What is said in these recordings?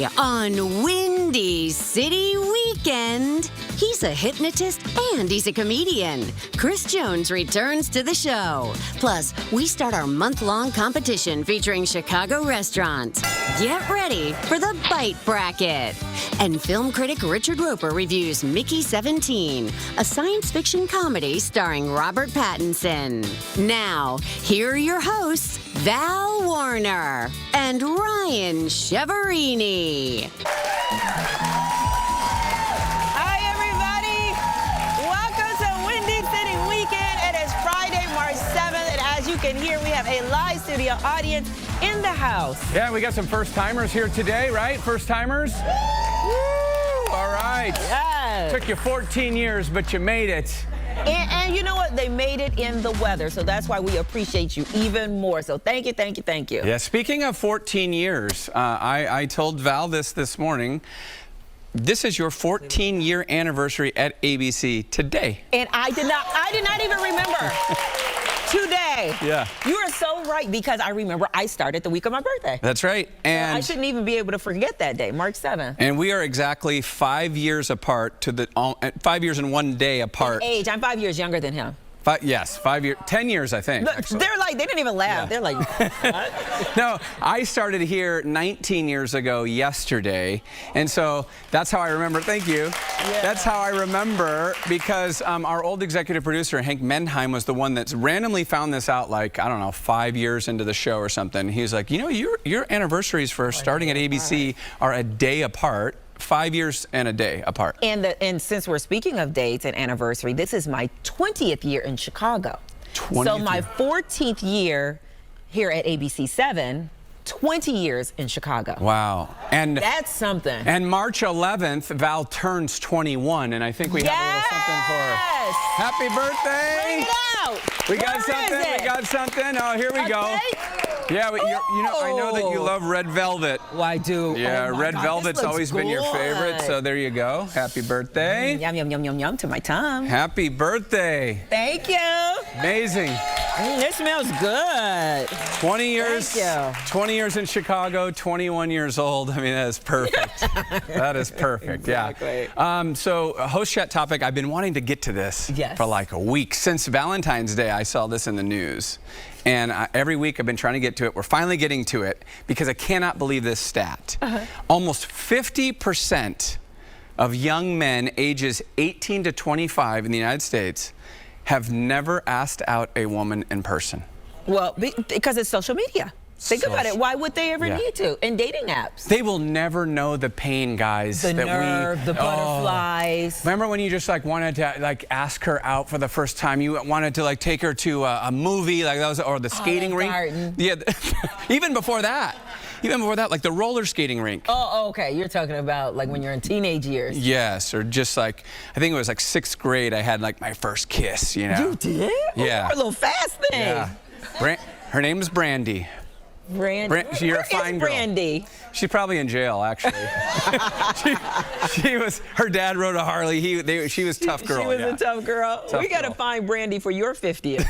Today on Windy City Weekend, he's a hypnotist and he's a comedian. Chris Jones returns to the show. Plus, we start our month-long competition featuring Chicago restaurants. Get ready for the Bite Bracket. And film critic Richard Roper reviews Mickey 17, a science fiction comedy starring Robert Pattinson. Now, here are your hosts, Val Warner and Ryan Cheverini. Hi, everybody. Welcome to Windy City Weekend. It is Friday, March 7th, and as you can hear, we have a live studio audience in the house. Yeah, we got some first-timers here today, right? First-timers? Woo! All right. Yes. Took you 14 years, but you made it. And you know what? They made it in the weather, so that's why we appreciate you even more. So thank you, thank you, thank you. Yeah, speaking of 14 years, I told Val this morning. This is your 14-year anniversary at ABC today. And I did not even remember. Today. Yeah. You are so right, because I remember I started the week of my birthday. That's right. And so I shouldn't even be able to forget that day, March 7th. And we are exactly 5 years apart 5 years and 1 day apart. In age, I'm 5 years younger than him. 5 years, 10 years, I think. They're like, they didn't even laugh. Yeah. They're like, what? No, I started here 19 years ago yesterday, and so that's how I remember. Thank you. Yeah. That's how I remember, because our old executive producer, Hank Mendheim, was the one that randomly found this out, like, I don't know, 5 years into the show or something. He was like, you know, your anniversaries for starting at ABC are a day apart. 5 years and a day apart. And since we're speaking of dates and anniversary, this is my 20th year in Chicago. 20th so my 14th year here at ABC 7, 20 years in Chicago. Wow. And that's something. And March 11th, Val turns 21, and I think we have a little something for her. Happy birthday. Bring it out. We got something. We got something. Oh, here we go. Yeah, you know, I know that you love red velvet. Well, I do. Yeah, red velvet's always been your favorite, so there you go. Happy birthday. Yum, yum, yum, yum, yum to my tongue. Happy birthday. Thank you. Amazing. It smells good. 20 years. Thank you. 20 years in Chicago, 21 years old. I mean, that is perfect. That is perfect. Exactly. Yeah. So, host chat topic, I've been wanting to get to this for like a week. Since Valentine's Day, I saw this in the news. And every week I've been trying to get to it. We're finally getting to it because I cannot believe this stat. Almost 50% of young men ages 18 to 25 in the United States have never asked out a woman in person. Well, because it's social media. Think about it. Why would they ever need to? In dating apps. They will never know the pain, guys. The nerve, the butterflies. Remember when you just like wanted to like ask her out for the first time? You wanted to like take her to a movie, like that was, or the skating rink. Yeah, even before that. Even before that, like the roller skating rink. Oh, okay. You're talking about like when you're in teenage years. Yes, or just like, I think it was like 6th grade, I had like my first kiss, you know. You did? Yeah. Oh, a little fast thing. Yeah. Her name is Brandy. Brandy. You're a fine girl. Brandy? She's probably in jail, actually. she was. Her dad rode a Harley. She was a tough girl. She was a tough girl. We got to find Brandy for your 50th.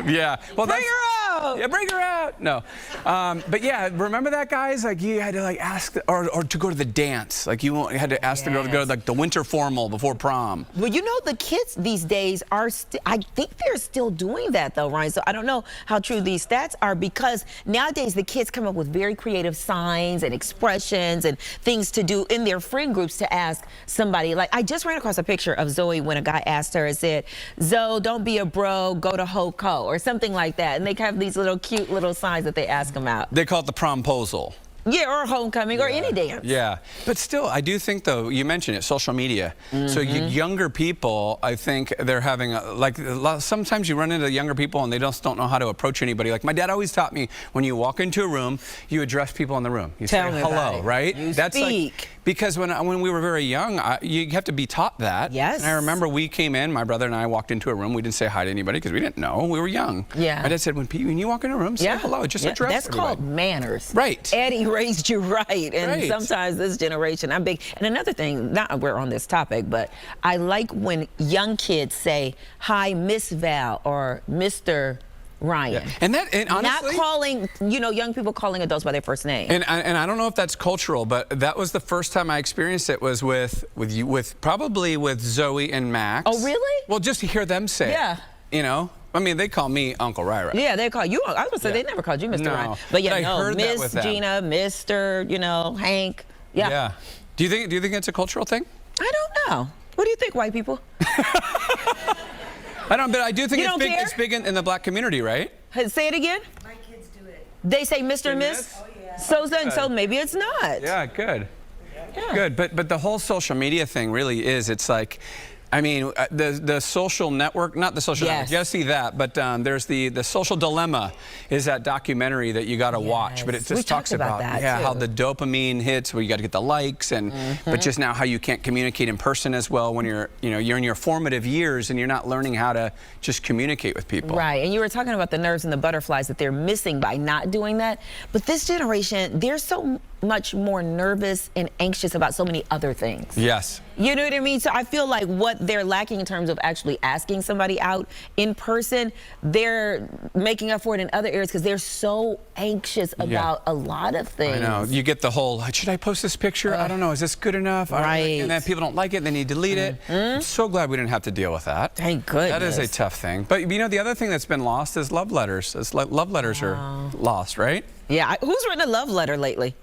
Yeah. Well, bring her out. Yeah, bring her out. No. But yeah, remember that, guys? Like you had to like ask, or to go to the dance. Like you had to ask the girl to go to like the winter formal before prom. Well, you know, the kids these days are, I think they're still doing that though, Ryan. So I don't know how true these stats are, because nowadays the kids come up with very creative signs and expressions and things to do in their friend groups to ask somebody. Like I just ran across a picture of Zoe when a guy asked her and said, "Zoe, don't be a bro, go to Ho-Ko," or something like that. And they have these little cute little signs that they ask them out. They call it the promposal. Yeah, or homecoming, or any dance. Yeah, but still, I do think, though, you mentioned it, social media. So younger people, I think they're having, sometimes you run into younger people and they just don't know how to approach anybody. Like my dad always taught me, when you walk into a room, you address people in the room. You say hello, right? You That's speak. Like, because when we were very young, you have to be taught that. Yes. And I remember we came in, my brother and I walked into a room. We didn't say hi to anybody because we didn't know. We were young. Yeah. My dad said, when you walk in a room, say hello. Just address That's everybody. called manners. Right. Eddie raised you right. And sometimes this generation, I'm big. And another thing, not we're on this topic, but I like when young kids say, "Hi, Miss Val," or "Mr. Ryan. Yeah. And honestly, not calling, young people calling adults by their first name. And I don't know if that's cultural, but that was the first time I experienced it was probably with Zoe and Max. Oh, really? Well, just to hear them say it. I mean, they call me Uncle Rai. Yeah, they call you. I was going to say they never called you Mr. Ryan. But Miss Gina, Mr. Hank. Yeah. Yeah. Do you think it's a cultural thing? I don't know. What do you think, white people? I don't, but I do think it's big in the black community, right? Say it again. My kids do it. They say Mr. and Miss? Oh, yeah. So maybe it's not. Yeah, good. Yeah. Good, but the whole social media thing really is, it's like, I mean, the social network, not the social network, you gotta see that, but there's the social dilemma is that documentary that you gotta watch, but it just talks about how the dopamine hits, where you gotta get the likes, and but just now how you can't communicate in person as well when you're in your formative years and you're not learning how to just communicate with people. Right, and you were talking about the nerves and the butterflies that they're missing by not doing that, but this generation, they're so much more nervous and anxious about so many other things. Yes. You know what I mean? So I feel like what they're lacking in terms of actually asking somebody out in person, they're making up for it in other areas because they're so anxious about a lot of things. I know. You get the whole, should I post this picture? I don't know. Is this good enough? Right. And then people don't like it, they need to delete it. I'm so glad we didn't have to deal with that. Thank goodness. That is a tough thing. But the other thing that's been lost is love letters. Love letters are lost, right? Yeah. Who's written a love letter lately?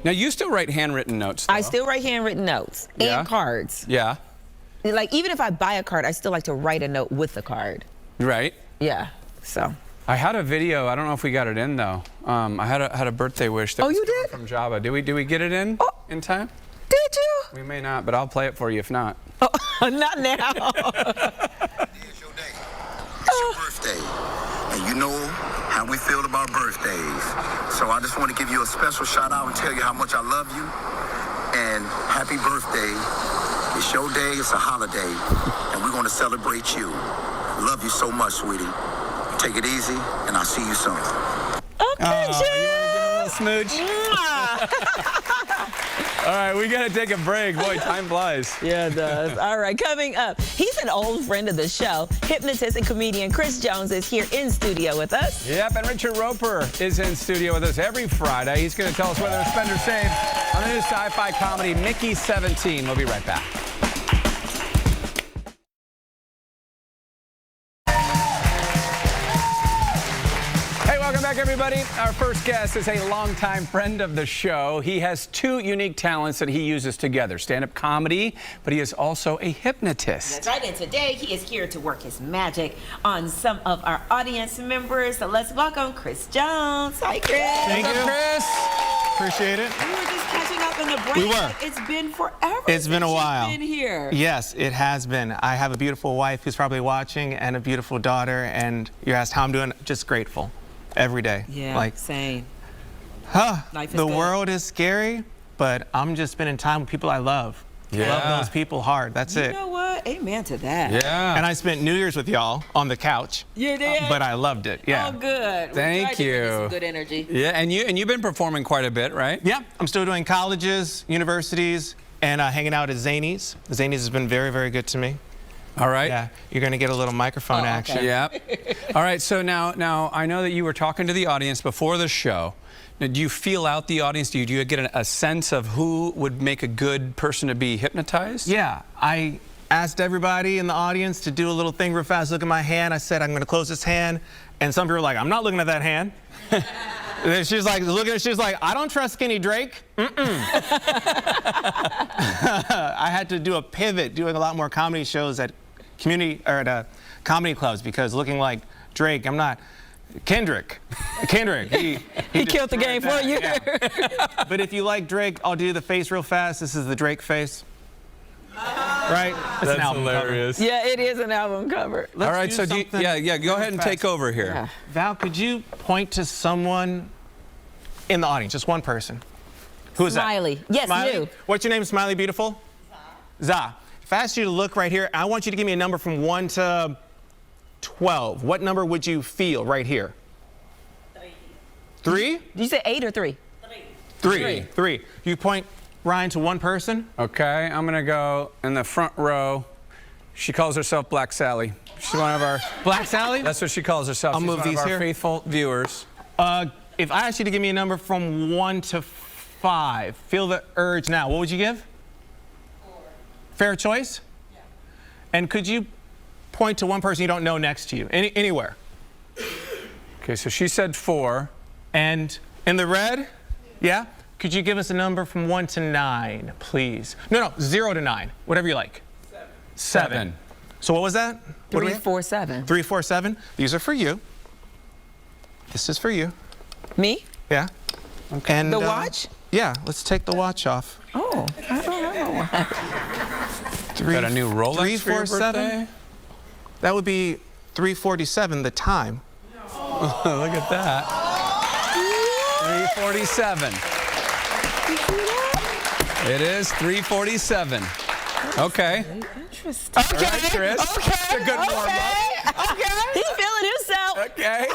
Now, you still write handwritten notes, though. I still write handwritten notes and cards. Yeah. Like, even if I buy a card, I still like to write a note with the card. Right. Yeah, so. I had a video. I don't know if we got it in, though. I had a birthday wish that was you did? from Java. Did we get it in in time? Did you? We may not, but I'll play it for you if not. Oh, not now. It's your day. It's your birthday. And you know how we feel about birthdays. So I just want to give you a special shout out and tell you how much I love you. And happy birthday. It's your day. It's a holiday. And we're going to celebrate you. Love you so much, sweetie. Take it easy, and I'll see you soon. Okay, Jim. You want to give a little smooch? All right, we got to take a break. Boy, time flies. Yeah, it does. All right, coming up, he's an old friend of the show. Hypnotist and comedian Chris Jones is here in studio with us. Yep, and Richard Roper is in studio with us every Friday. He's going to tell us whether to spend or save on the new sci-fi comedy Mickey 17. We'll be right back. Welcome back, everybody. Our first guest is a longtime friend of the show. He has two unique talents that he uses together, stand-up comedy, but he is also a hypnotist. That's right, and today he is here to work his magic on some of our audience members. So let's welcome Chris Jones. Hi, Chris. Thank you, Chris. Appreciate it. We were just catching up in the break. We were. It's been forever. It's been a while. You've been here. Yes, it has been. I have a beautiful wife who's probably watching and a beautiful daughter, and you asked how I'm doing. Just grateful. Every day. Yeah, same. Life is the world is scary, but I'm just spending time with people I love. Yeah. Love those people hard. That's it. You know what? Amen to that. Yeah. And I spent New Year's with y'all on the couch. You did? But I loved it. Yeah. Oh, good. Thank you. We tried to give you some good energy. Yeah, and you've been performing quite a bit, right? Yeah. I'm still doing colleges, universities, and hanging out at Zanies. Zanies has been very, very good to me. All right. Yeah, you're going to get a little microphone action. Yeah. All right, so now I know that you were talking to the audience before the show. Now, do you feel out the audience? Do you get a sense of who would make a good person to be hypnotized? Yeah, I asked everybody in the audience to do a little thing real fast. Look at my hand. I said, I'm going to close this hand. And some people were like, I'm not looking at that hand. And she's like, she's like, I don't trust Skinny Drake. I had to do a pivot, doing a lot more comedy shows at comedy clubs, because looking like Drake, I'm not. Kendrick, he killed the game for you. Yeah. But if you like Drake, I'll do the face real fast. This is the Drake face. Right? That's an album hilarious. Cover. Yeah, it is an album cover. All right, so go ahead and take over here. Yeah. Val, could you point to someone in the audience, just one person? Who is Smiley. that? Yes, Smiley? you. What's your name, Smiley Beautiful? Za. If I asked you to look right here, I want you to give me a number from 1 to 12. What number would you feel right here? 3. 3? Did you say 8 or 3? 3. 3. You point, Ryan, to one person. Okay, I'm going to go in the front row. She calls herself Black Sally. She's one of our... Black Sally? That's what she calls herself. I'll She's move one these of our here. faithful viewers. If I asked you to give me a number from 1 to 5, feel the urge now. What would you give? 4. Fair choice? Yeah. And could you point to one person you don't know next to you? Anywhere. Okay, so she said 4. And in the red? Yeah? Could you give us a number from 1 to 9, please? No, 0 to 9. Whatever you like. 7. So what was that? What do we have? 347. 347. These are for you. This is for you. Me? Yeah. Okay. And, The watch? Yeah, let's take the watch off. Oh, I don't have a watch. Got a new Rolex for your 347? birthday? That would be 3:47, the time. Oh, look at that. 3:47. It is 3:47. Okay. Interesting. All right, Chris. It's a good warm-up. Okay. He's feeling himself. Okay.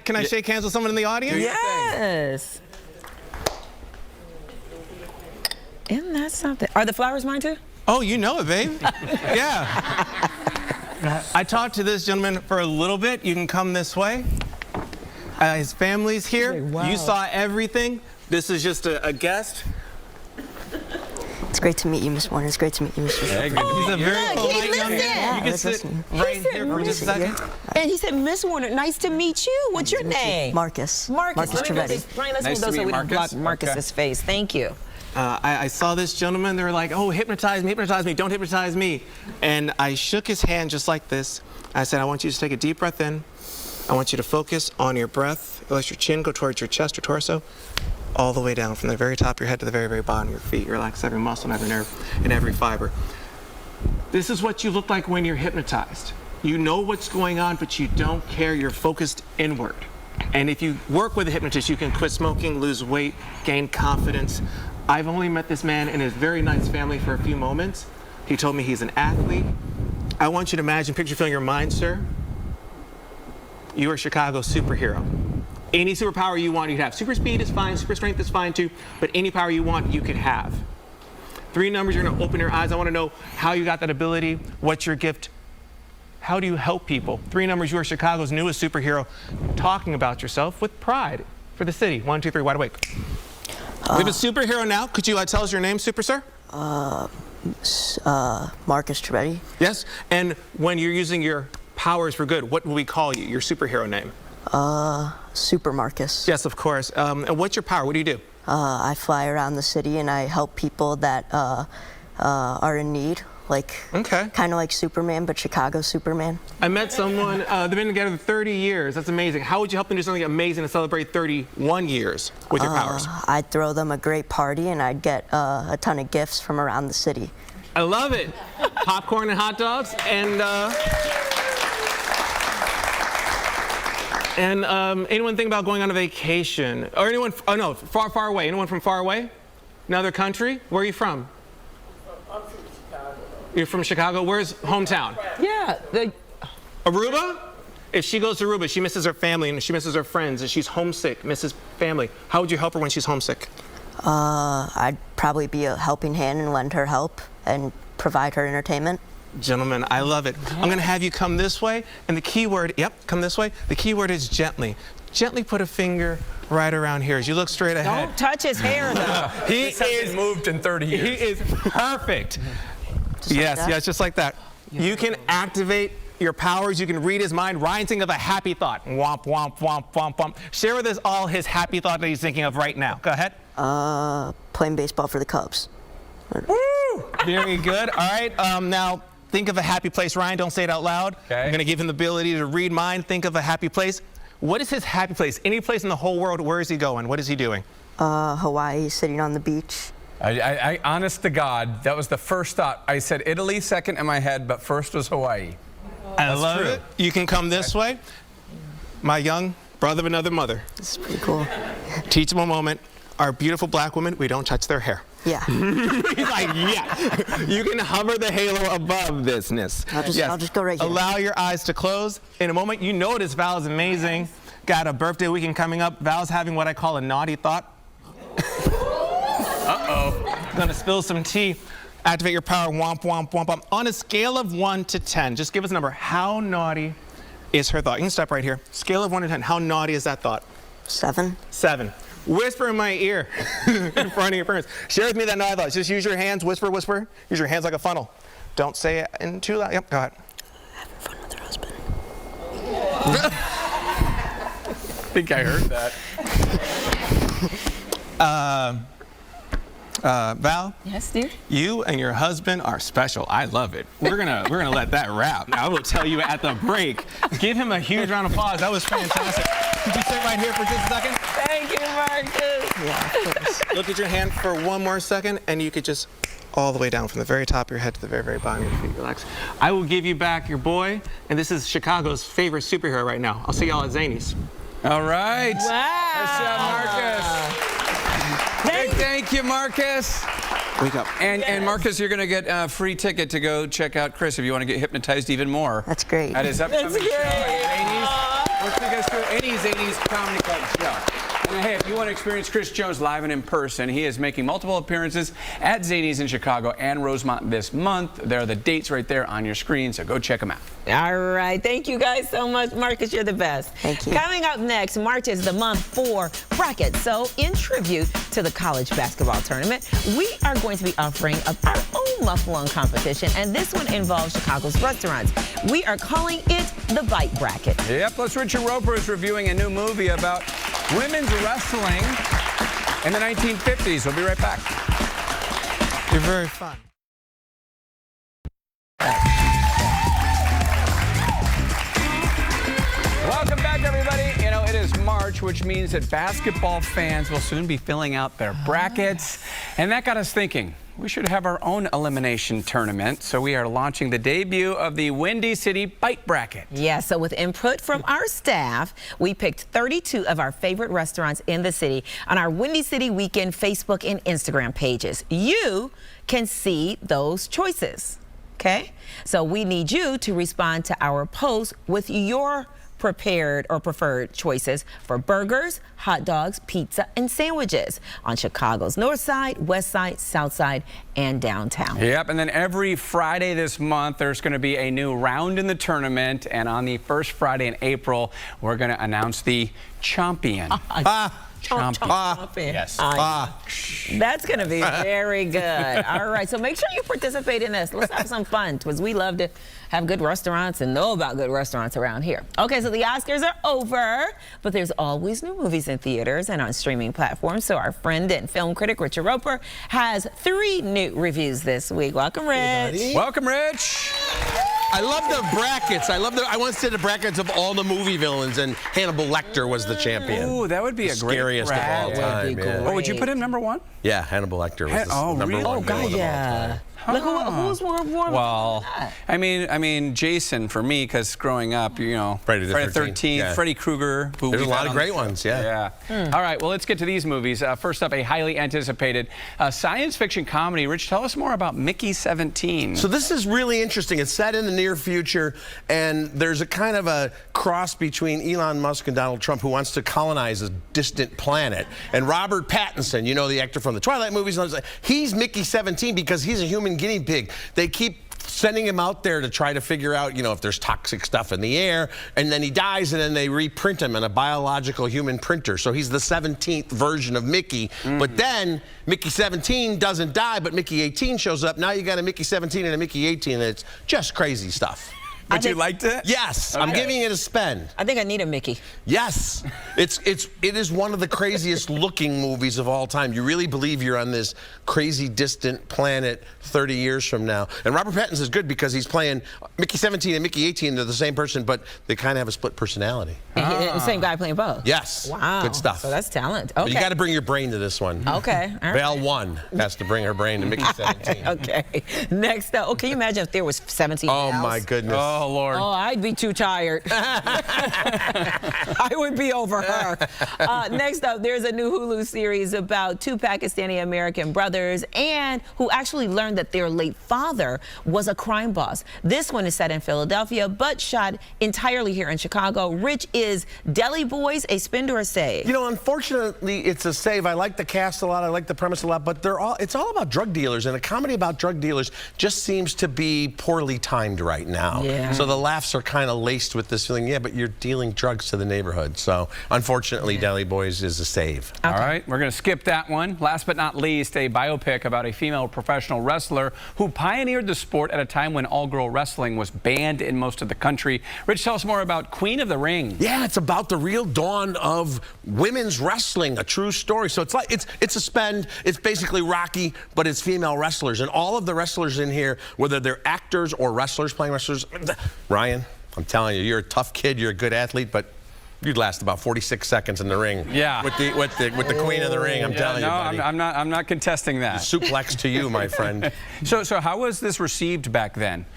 Can I shake hands with someone in the audience? Yes. Isn't that something? Are the flowers mine too? Oh, you know it, babe. Yeah. I talked to this gentleman for a little bit. You can come this way. His family's here. Wow. You saw everything. This is just a guest. It's great to meet you, Miss Warner. It's great to meet you, Mr. Hey, good to He's meet a you. very Look, he polite young man. listened. You can Let's sit listen. right here for just a second. And he said, Miss Warner, nice to meet you. What's your name? Marcus. Marcus Marcus Trevetti. Brian, let's Nice move those to so meet we don't Marcus. block Marcus's face. Thank you. I saw this gentleman. They were like, oh, hypnotize me, don't hypnotize me. And I shook his hand just like this. I said, I want you to take a deep breath in. I want you to focus on your breath. Let your chin go towards your chest or torso, all the way down from the very top of your head to the very, very bottom of your feet. You relax every muscle and every nerve and every fiber. This is what you look like when you're hypnotized. You know what's going on, but you don't care. You're focused inward. And if you work with a hypnotist, you can quit smoking, lose weight, gain confidence. I've only met this man and his very nice family for a few moments. He told me he's an athlete. I want you to imagine, picture, feel in your mind, sir. You are Chicago's superhero. Any superpower you want, you can have. Super speed is fine, super strength is fine too, but any power you want, you can have. 3 numbers, you're gonna open your eyes. I wanna know how you got that ability, what's your gift, how do you help people? 3 numbers, you are Chicago's newest superhero, talking about yourself with pride for the city. 1, 2, 3, wide awake. We have a superhero now. Could you tell us your name, super sir? Marcus Trevetti. Yes, and when you're using your powers for good, what will we call you, your superhero name? Super Marcus. Yes, of course. And what's your power? What do you do? I fly around the city and I help people that are in need. Like, Okay. kind of like Superman, but Chicago Superman. I met someone, they've been together 30 years. That's amazing. How would you help them do something amazing to celebrate 31 years with your powers? I'd throw them a great party and I'd get a ton of gifts from around the city. I love it. Popcorn and hot dogs and anyone think about going on a vacation? Or anyone, oh no, far, far away. Anyone from far away? Another country? Where are you from? I'm from Chicago. You're from Chicago? Where's hometown? Yeah. Aruba? If she goes to Aruba, she misses her family and she misses her friends and she's homesick, misses family. How would you help her when she's homesick? I'd probably be a helping hand and lend her help and provide her entertainment. Gentlemen, I love it. I'm going to have you come this way, and the key word, come this way. The key word is gently. Gently put a finger right around here as you look straight ahead. Don't touch his hair, though. He is moved in 30 years. He is perfect. Yes, just like that. You can activate your powers. You can read his mind. Ryan, think of a happy thought. Womp, womp, womp, womp, womp. Share with us all his happy thought that he's thinking of right now. Go ahead. Playing baseball for the Cubs. Woo! Very good. All right. Now, think of a happy place. Ryan, don't say it out loud. Okay. I'm going to give him the ability to read mind. Think of a happy place. What is his happy place? Any place in the whole world, where is he going? What is he doing? Hawaii, sitting on the beach. I honest to God, that was the first thought. I said Italy second in my head, but first was Hawaii. I love it. You can come this way. My young brother of another mother. This is pretty cool. Teachable moment. Our beautiful black women, we don't touch their hair. Yeah. He's like, yeah. You can hover the halo above thisness. I'll just go right here. Allow your eyes to close. In a moment, you notice Val's amazing. Got a birthday weekend coming up. Val's having what I call a naughty thought. Uh-oh. Gonna spill some tea. Activate your power. Womp, womp, womp, womp. On a scale of 1 to 10, just give us a number. How naughty is her thought? You can stop right here. Scale of 1 to 10. How naughty is that thought? 7. 7. Whisper in my ear in front of your parents. Share with me that naughty thought. Just use your hands. Whisper, whisper. Use your hands like a funnel. Don't say it in too loud. Yep, go ahead. Having fun with her husband. I think I heard that. Val? Yes, dear? You and your husband are special. I love it. We're gonna let that wrap. I will tell you at the break. Give him a huge round of applause. That was fantastic. Could you sit right here for just a second? Thank you, Marcus. Yeah, of course. Look at your hand for one more second, and you could just all the way down from the very top of your head to the very, very bottom of your feet. Relax. I will give you back your boy, and this is Chicago's favorite superhero right now. I'll see y'all at Zany's. All right. Wow. Marcus. Thank you, Marcus. Wake up. And Marcus, you're going to get a free ticket to go check out Chris if you want to get hypnotized even more. That's great. At his upcoming That's great. show at Zany's. Let's take us to any Zany's Comedy Club show. And hey, if you want to experience Chris Jones live and in person, he is making multiple appearances at Zany's in Chicago and Rosemont this month. There are the dates right there on your screen, so go check them out. All right. Thank you guys so much. Marcus, you're the best. Thank you. Coming up next, March is the month for brackets. So in tribute to the college basketball tournament, we are going to be offering up our own month-long competition, and this one involves Chicago's restaurants. We are calling it the Bite Bracket. Yep, plus Richard Roper is reviewing a new movie about women's wrestling in the 1950s. We'll be right back. You're very fun. Welcome back, everybody. You know, it is March, which means that basketball fans will soon be filling out their brackets. And that got us thinking, we should have our own elimination tournament. So we are launching the debut of the Windy City Bite Bracket. Yeah, so with input from our staff, we picked 32 of our favorite restaurants in the city on our Windy City Weekend Facebook and Instagram pages. You can see those choices, okay? So we need you to respond to our post with your prepared or preferred choices for burgers, hot dogs, pizza, and sandwiches on Chicago's North Side, West Side, South Side, and downtown. Yep, and then every Friday this month, there's going to be a new round in the tournament, and on the first Friday in April, we're going to announce the champion. Champion. Yes. That's going to be very good. All right, so make sure you participate in this. Let's have some fun, because we love to have good restaurants and know about good restaurants around here. Okay, so the Oscars are over, but there's always new movies in theaters and on streaming platforms. So our friend and film critic Richard Roper has 3 new reviews this week. Welcome, Rich. Hey, Welcome, Rich. I love the brackets. I once did the brackets of all the movie villains, and Hannibal Lecter was the champion. Ooh, that would be a great scariest of all bracket. time. Yeah. Oh, would you put him number 1? Yeah, Hannibal Lecter was the number 1 villain of all time. Look, who's more warm? Well, I mean, Jason for me, because growing up, you know, Friday the 13th, yeah. Freddy Krueger. Who There's a we've lot had of on great the show. ones, yeah. All right, well, let's get to these movies. First up, a highly anticipated science fiction comedy. Rich, tell us more about Mickey 17. So this is really interesting. It's set in the near future, and there's a kind of a cross between Elon Musk and Donald Trump, who wants to colonize a distant planet. And Robert Pattinson, you know, the actor from the Twilight movies, he's Mickey 17 because he's a human guinea pig. They keep sending him out there to try to figure out, you know, if there's toxic stuff in the air, and then he dies, and then they reprint him in a biological human printer. So he's the 17th version of Mickey. But then Mickey 17 doesn't die, but Mickey 18 shows up. Now you got a Mickey 17 and a Mickey 18, and it's just crazy stuff. But you liked it? Yes, I'm giving it a spend. I think I need a Mickey. Yes, it is one of the craziest looking movies of all time. You really believe you're on this crazy distant planet 30 years from now. And Robert Pattinson is good because he's playing Mickey 17 and Mickey 18. They're the same person, but they kind of have a split personality. The same guy playing both? Yes. Wow. Good stuff. So that's talent. Okay. But you got to bring your brain to this one. Okay. All right. Val 1 has to bring her brain to Mickey 17. Okay. Next up, can you imagine if there was 17 Oh Vals? my goodness. Oh, Lord. Oh, I'd be too tired. I would be over her. Next up, there's a new Hulu series about two Pakistani-American brothers and who actually learned that their late father was a crime boss. This one is set in Philadelphia, but shot entirely here in Chicago. Rich, is Deli Boys a spin or a save? You know, unfortunately, it's a save. I like the cast a lot. I like the premise a lot, but it's all about drug dealers, and a comedy about drug dealers just seems to be poorly timed right now. Yeah. So the laughs are kind of laced with this feeling, yeah, but you're dealing drugs to the neighborhood. So unfortunately, Deli Boys is a save. Okay. All right, we're going to skip that one. Last but not least, a biopic about a female professional wrestler who pioneered the sport at a time when all-girl wrestling was banned in most of the country. Rich, tell us more about Queen of the Ring. Yeah, it's about the real dawn of women's wrestling, a true story. So it's a spend. It's basically Rocky, but it's female wrestlers, and all of the wrestlers in here, whether they're actors or wrestlers playing wrestlers. Ryan, I'm telling you, you're a tough kid. You're a good athlete, but you'd last about 46 seconds in the ring. Yeah. With the Queen of the Ring, I'm telling you, buddy. I'm not contesting that. Suplex to you, my friend. So how was this received back then?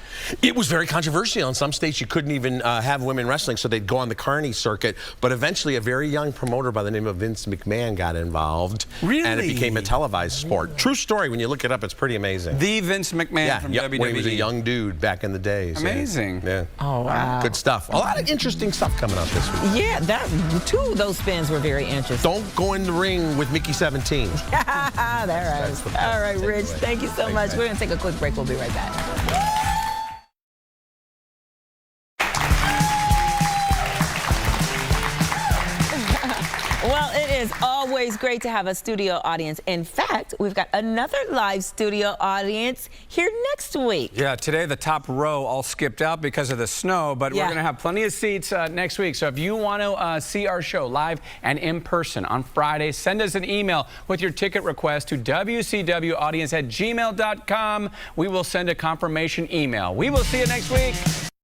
It was very controversial. In some states, you couldn't even have women wrestling, so they'd go on the carny circuit. But eventually, a very young promoter by the name of Vince McMahon got involved. Really? And it became a televised sport. True story. When you look it up, it's pretty amazing. The Vince McMahon from WWE. When he was a young dude back in the days. Amazing. Yeah. Oh, wow. Good stuff. A lot of interesting stuff coming up this week. Yeah, two of those spins were very interesting. Don't go in the ring with Mickey 17. All right, Rich, thank you so much. We're going to take a quick break. We'll be right back. Well, it is always great to have a studio audience. In fact, we've got another live studio audience here next week. Yeah, today the top row all skipped out because of the snow, but we're going to have plenty of seats next week. So if you want to see our show live and in person on Friday, send us an email with your ticket request to wcwaudience@gmail.com. We will send a confirmation email. We will see you next week.